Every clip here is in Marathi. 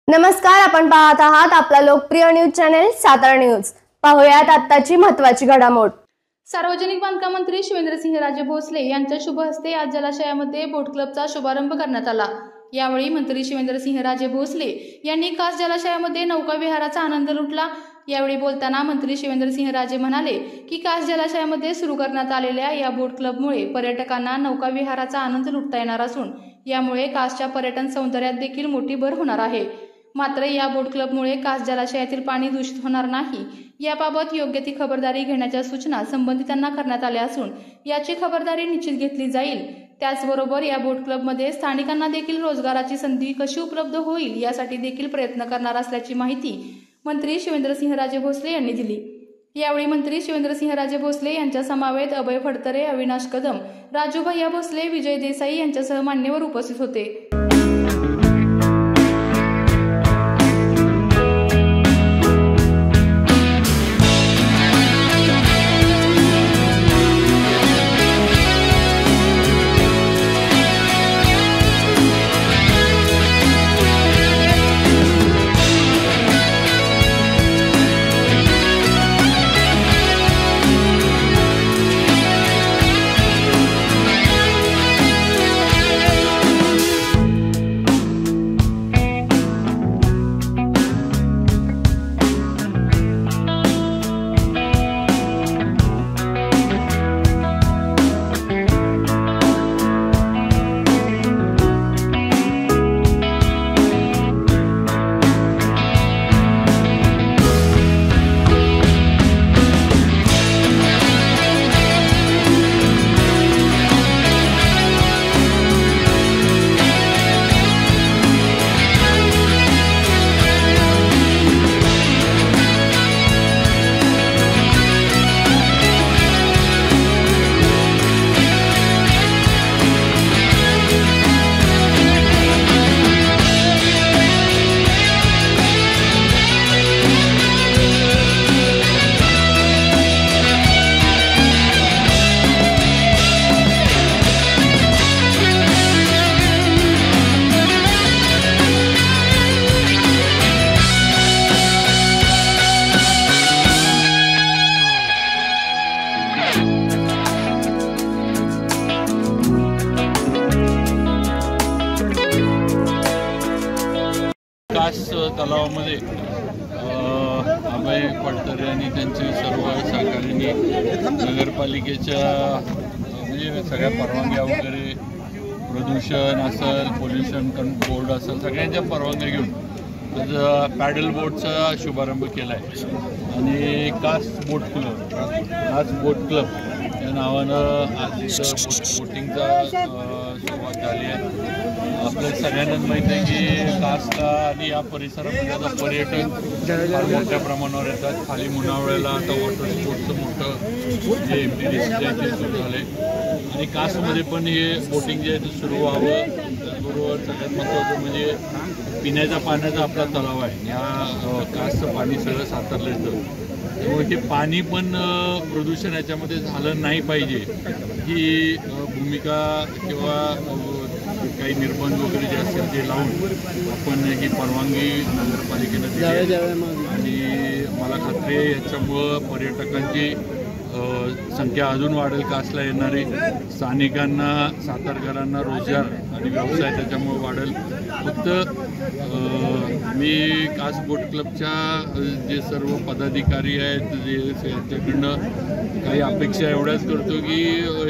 नमस्कार, आपण पाहत आहात आपला लोकप्रिय न्यूज चॅनल सातारा न्यूज। पाहूयात आत्ताची महत्त्वाची घडामोड। सार्वजनिक बांधकाम मंत्री शिवेंद्रसिंहराजे भोसले यांच्या शुभ हस्ते आज जलाशयामध्ये बोट क्लबचा शुभारंभ करण्यात आला। यावेळी मंत्री शिवेंद्रसिंहराजे भोसले यांनी कास जलाशयामध्ये नौका विहाराचा आनंद लुटला। यावेळी बोलताना मंत्री शिवेंद्रसिंहराजे म्हणाले की कास जलाशयामध्ये सुरू करण्यात आलेल्या या बोट क्लबमुळे पर्यटकांना नौका विहाराचा आनंद लुटता येणार असून यामुळे कासच्या पर्यटन सौंदर्यात देखील मोठी भर होणार आहे। मात्र या बोट क्लबमुळे कास जलाशयातील पाणी दूषित होणार नाही याबाबत योग्य ती खबरदारी घेण्याच्या सूचना संबंधितांना करण्यात आल्या असून याची खबरदारी निश्चित घेतली जाईल। त्याचबरोबर या बोट क्लबमध्ये स्थानिकांना देखील रोजगाराची संधी कशी उपलब्ध होईल यासाठी देखील प्रयत्न करणार असल्याची माहिती मंत्री शिवेंद्रसिंहराजे भोसले यांनी दिली। यावेळी मंत्री शिवेंद्रसिंहराजे भोसले यांच्या समवेत अभय फडतरे, अविनाश कदम, राजू भैया भोसले, विजय देसाई यांच्यासह मान्यवर उपस्थित होते। कास तलावामध्ये अभय फडतरे आणि त्यांचे सर्व सहकाऱ्यांनी नगरपालिकेच्या म्हणजे सगळ्या परवानग्या वगैरे प्रदूषण असेल, पोल्युशन बोर्ड असेल, सगळ्यांच्या परवानग्या घेऊन आज पॅडल बोटचा शुभारंभ केला आहे आणि कास बोट क्लब या नावानं आज इथं बोटिंगचा सुरुवात झाली आहे। आपल्या सगळ्यांनाच माहीत आहे की कासला आणि या परिसरामध्ये आता पर्यटन फार मोठ्या प्रमाणावर येतात। खाली मुनावळ्याला आता वॉटर स्पोर्ट्सचं मोठं जे MTDC आहे ते सुरू झालं आहे आणि कासमध्ये पण हे बोटिंग जे आहे ते सुरू व्हावं। त्याचबरोबर सगळ्यात महत्त्वाचं म्हणजे पिण्याच्या पाण्याचा आपला तलाव आहे, या कासचं पाणी सगळं सातारलं येतं, त्यामुळे हे पाणी पण प्रदूषण याच्यामध्ये झालं नाही पाहिजे ही भूमिका किंवा काही निर्बंध वगैरे जे असतील ते लावून आपण ही परवानगी नगरपालिकेनं दिली आणि मला खात्री आहे याच्यामुळं पर्यटकांची संख्या अजून वाढेल। कासला येणारे स्थानिकांना, सातारकरांना रोजगार आणि व्यवसाय त्याच्यामुळे वाढेल। फक्त मी कास बोट क्लबच्या जे सर्व पदाधिकारी आहेत जे यांच्याकडनं काही अपेक्षा एवढ्याच करतो की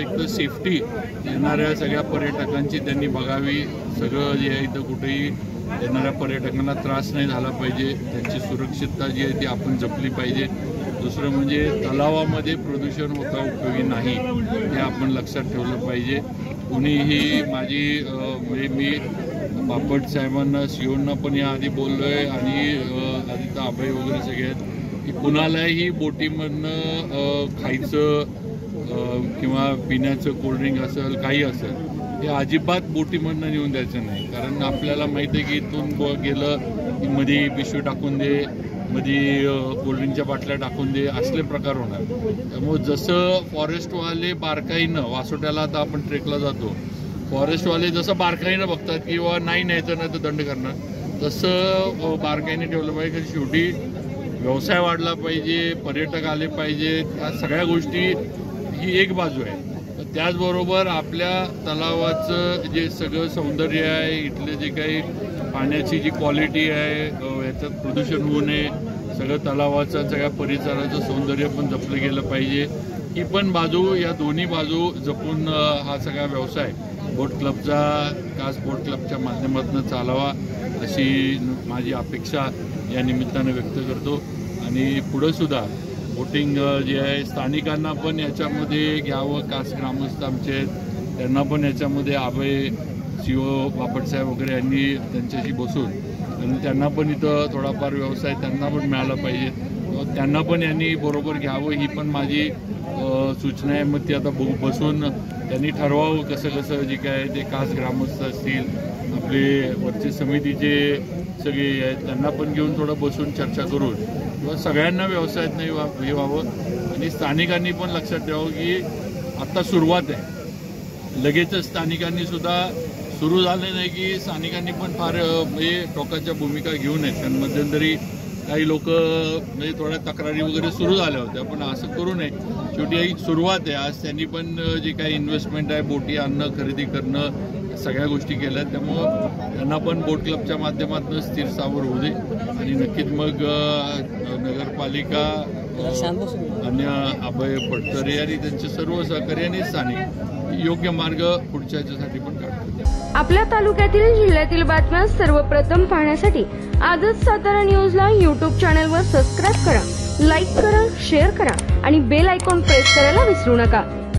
एक तर सेफ्टी येणाऱ्या सगळ्या पर्यटकांची त्यांनी बघावी। सगळं जे आहे इथं कुठेही येणाऱ्या पर्यटकांना त्रास नाही झाला पाहिजे, त्यांची सुरक्षितता जी आहे ती आपण जपली पाहिजे। दुसरं म्हणजे तलावामध्ये प्रदूषण होता उपयोगी नाही हे आपण लक्षात ठेवलं पाहिजे। कुणीही माझी म्हणजे मी बापट साहेबांना, CEOंना पण याआधी बोललो आहे आणि आधी तर अभय वगैरे सगळे आहेत की कुणालाही बोटीमधनं खायचं किंवा पिण्याचं कोल्ड्रिंक असेल काही असेल हे अजिबात बोटीमधनं नेऊन द्यायचं नाही। कारण आपल्याला माहिती आहे की इथून गेलं की मध्ये पिशवी टाकून दे, मध्ये कोल्ड्रिंकच्या बाटल्या टाकून दे, असले प्रकार होणार। त्यामुळे जसं फॉरेस्टवाले बारकाईनं वासोट्याला आता आपण ट्रेकला जातो, फॉरेस्टवाले जसं बारकाईनं बघतात की बाबा नाही न्यायचं नाही तर दंड करणार, तसं बारकाईने ठेवलं पाहिजे. कारण शेवटी व्यवसाय वाढला पाहिजे, पर्यटक आले पाहिजेत, या सगळ्या गोष्टी ही एक बाजू आहे. त्याचबरोबर आपल्या तलावाचं जे सगळं सौंदर्य आहे, इथले जे काही पाण्याची जी क्वालिटी आहे, याच्यात प्रदूषण होऊ नये, सगळं तलावाचं सगळ्या परिसराचं सौंदर्य पण जपलं गेलं पाहिजे. ही पण बाजू, या दोन्ही बाजू जपून हा सगळा व्यवसाय बोट क्लबचा, कास बोट क्लबच्या माध्यमातून चालावा अशी माझी अपेक्षा या निमित्तानं व्यक्त करतो. आणि पुढं सुद्धा बोटिंग जे आहे स्थानिकांना पण याच्यामध्ये घ्यावं. कास ग्रामस्थ आमचे आहेत, त्यांना पण याच्यामध्ये अभय CO बापटसाहेब वगैरे यांनी त्यांच्याशी बसून आणि त्यांना पण इथं थोडाफार व्यवसाय त्यांना पण मिळाला पाहिजे, त्यांना पण यांनी बरोबर घ्यावं. ही पण माझी सूचना आहे. मग ती आता बसून त्यांनी ठरवावं कसं कसं जे काय ते कास ग्रामस्थ असतील, आपले वरचे समितीचे सगळे आहेत, त्यांना पण घेऊन थोडं बसून चर्चा करून किंवा सगळ्यांना व्यवसायात नाही हे व्हावं. आणि स्थानिकांनी पण लक्षात ठेवावं की आत्ता सुरुवात आहे, लगेचच स्थानिकांनी सुद्धा सुरू झालं नाही की स्थानिकांनी पण फार म्हणजे टोकाच्या भूमिका घेऊ नयेत. कारण मध्यंतरी काही लोक म्हणजे थोड्या तक्रारी वगैरे सुरू झाल्या होत्या, पण असं करू नये. शेवटी ही सुरुवात आहे. आज त्यांनी पण जे काही इन्व्हेस्टमेंट आहे, बोटी आणणं, खरेदी करणं, सगळ्या गोष्टी केल्या आहेत. त्यामुळं त्यांना पण बोट क्लबच्या माध्यमातून स्थिर स्थावर होऊ दे. आणि नक्कीच मग नगरपालिका आणि अभय पटकरे आणि त्यांचे सर्व सहकारी आणि स्थानिक योग्य मार्ग पुढच्या याच्यासाठी पण काढतात. आपल्या तालुक्यातील जिल्ह्यातील बातम्या सर्वप्रथम पाहण्यासाठी आजच सातारा न्यूजला YouTube चॅनलवर सबस्क्राईब करा, लाईक करा, शेअर करा आणि बेल आयकॉन प्रेस करायला विसरू नका.